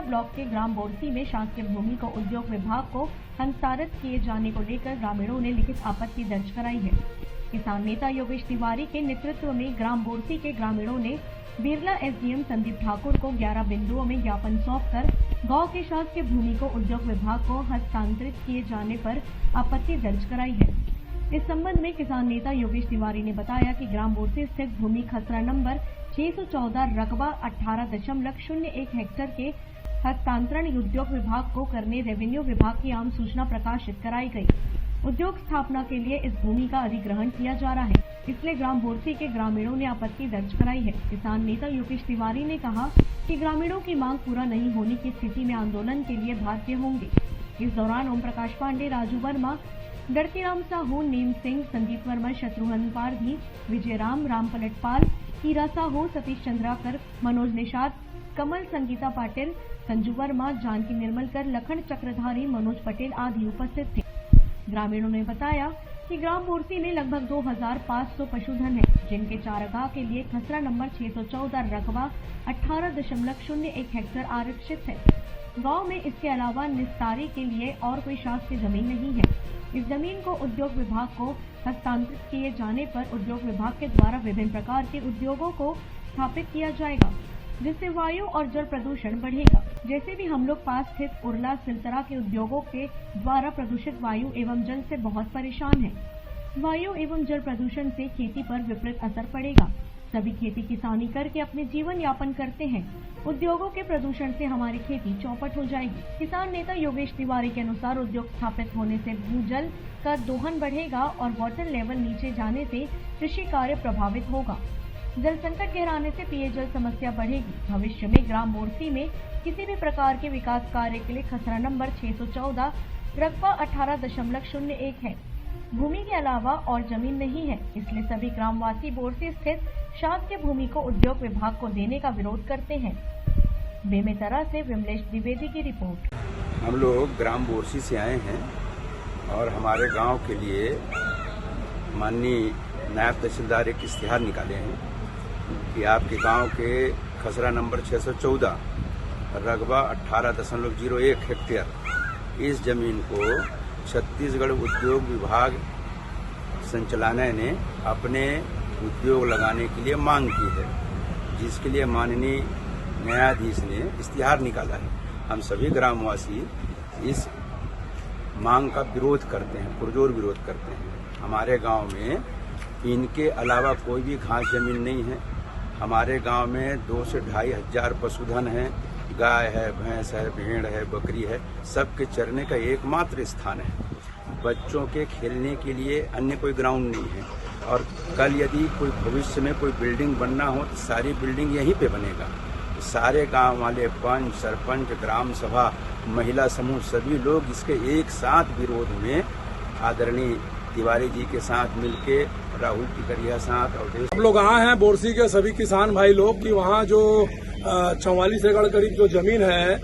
Block के ग्राम बोरसी में शासकीय भूमि को उद्योग विभाग को हस्तांतरित किए जाने को लेकर ग्रामीणों ने लिखित आपत्ति दर्ज कराई है। किसान नेता योगेश तिवारी के नेतृत्व में ग्राम बोरसी के ग्रामीणों ने बिरला एसडीएम संदीप ठाकुर को 11 बिंदुओं में ज्ञापन सौंपकर गांव के शासकीय भूमि को उद्योग विभाग को हस्तांतरित किए जाने पर आपत्ति दर्ज कराई है। इस संबंध में किसान नेता योगेश तिवारी ने बताया कि ग्राम बोरसी स्थित भूमि खसरा नंबर 614 रकबा 18.01 हेक्टेयर के हस्तांतरण उद्योग विभाग को करने रेवेन्यू विभाग की आम सूचना प्रकाशित कराई गई। उद्योग स्थापना के लिए इस भूमि का अधिग्रहण किया जा रहा है, इसलिए ग्राम बोरसी के ग्रामीणों ने आपत्ति दर्ज कराई है। किसान नेता योगेश तिवारी ने कहा कि ग्रामीणों की मांग पूरा नहीं होने की स्थिति में आंदोलन के लिए भारतीय होंगे। इस दौरान ओम प्रकाश पांडे, राजू वर्मा, डरतीराम साहू, नीम सिंह, संदीप वर्मा, शत्रुघ्न पारधी, विजयराम, राम पलटपाल, हीरा साहू, सतीश चंद्राकर, मनोज निषाद, कमल, संगीता पाटिल, संजू वर्मा, जानकी निर्मलकर, लखन चक्रधारी, मनोज पटेल आदि उपस्थित थे। ग्रामीणों ने बताया कि ग्राम बोरसी में लगभग 2500 पशुधन है, जिनके चारागाह के लिए खसरा नंबर 614 रकबा 18.01 हेक्टेयर आरक्षित है। गांव में इसके अलावा निस्तारी के लिए और कोई शासकीय जमीन नहीं है। इस जमीन को उद्योग विभाग को हस्तांतरित किए जाने पर उद्योग विभाग के द्वारा विभिन्न प्रकार के उद्योगों को स्थापित किया जाएगा, जिससे वायु और जल प्रदूषण बढ़ेगा। जैसे भी हम लोग पास स्थित उरला सिलतरा के उद्योगों के द्वारा प्रदूषित वायु एवं जल से बहुत परेशान है। वायु एवं जल प्रदूषण से खेती पर विपरीत असर पड़ेगा। सभी खेती किसानी करके अपने जीवन यापन करते हैं। उद्योगों के प्रदूषण से हमारी खेती चौपट हो जाएगी। किसान नेता योगेश तिवारी के अनुसार उद्योग स्थापित होने से भूजल का दोहन बढ़ेगा और वाटर लेवल नीचे जाने से कृषि कार्य प्रभावित होगा। जल संकट गहराने से पेयजल समस्या बढ़ेगी। भविष्य में ग्राम बोरसी में किसी भी प्रकार के विकास कार्य के लिए खसरा नंबर 614 रकबा 18.01 है। भूमि के अलावा और जमीन नहीं है, इसलिए सभी ग्रामवासी बोरसी स्थित शासकीय भूमि को उद्योग विभाग को देने का विरोध करते हैं। बेमेतरा से विमलेश द्विवेदी की रिपोर्ट। हम लोग ग्राम बोरसी से आए हैं और हमारे गांव के लिए माननीय नायब तहसीलदार एक इश्तिहार निकाले हैं कि आपके गांव के खसरा नंबर 614 रकबा 18.01 हेक्टेयर इस जमीन को छत्तीसगढ़ उद्योग विभाग संचालनालय ने अपने उद्योग लगाने के लिए मांग की है, जिसके लिए माननीय न्यायाधीश ने इश्तिहार निकाला है। हम सभी ग्रामवासी इस मांग का विरोध करते हैं, पुरजोर विरोध करते हैं। हमारे गांव में इनके अलावा कोई भी घास जमीन नहीं है। हमारे गांव में 2 से 2.5 हजार पशुधन है, गाय है, भैंस है, भेड़ है, बकरी है। सबके चरने का एकमात्र स्थान है। बच्चों के खेलने के लिए अन्य कोई ग्राउंड नहीं है। और कल यदि कोई भविष्य में कोई बिल्डिंग बनना हो तो सारी बिल्डिंग यहीं पे बनेगा। सारे गांव वाले पंच, सरपंच, ग्राम सभा, महिला समूह सभी लोग इसके एक साथ विरोध में आदरणीय तिवारी जी के साथ मिलके, राहुल टिकरिया साथ और हम लोग आए हैं बोरसी के सभी किसान भाई लोग कि वहाँ जो 44 एकड़ करीब जो जमीन है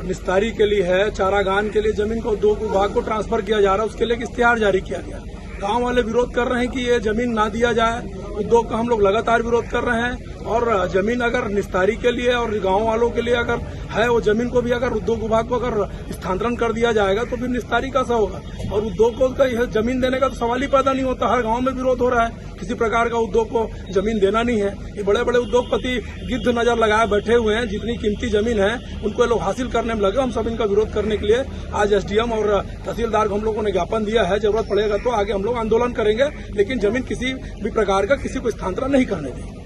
निस्तारी के लिए है, चारागान के लिए जमीन को उद्योग विभाग को ट्रांसफर किया जा रहा है, उसके लिए एक इश्तिहार जारी किया गया। गांव वाले विरोध कर रहे हैं कि ये जमीन ना दिया जाए। उद्योग का हम लोग लगातार विरोध कर रहे हैं और जमीन अगर निस्तारी के लिए और गांव वालों के लिए अगर है, वो जमीन को भी अगर उद्योग विभाग को अगर स्थानांतरण कर दिया जाएगा तो फिर निस्तारी कैसा होगा। और उद्योग को का यह जमीन देने का तो सवाल ही पैदा नहीं होता। हर गांव में विरोध हो रहा है, किसी प्रकार का उद्योग को जमीन देना नहीं है। ये बड़े बड़े उद्योगपति गिद्ध नजर लगाए बैठे हुए हैं, जितनी कीमती जमीन है उनको लोग हासिल करने में लगे। हम सब इनका विरोध करने के लिए आज एसडीएम और तहसीलदार को हम लोगों ने ज्ञापन दिया है। जरूरत पड़ेगा तो आगे हम लोग आंदोलन करेंगे, लेकिन जमीन किसी भी प्रकार का किसी को स्थानांतरण नहीं करने देंगे।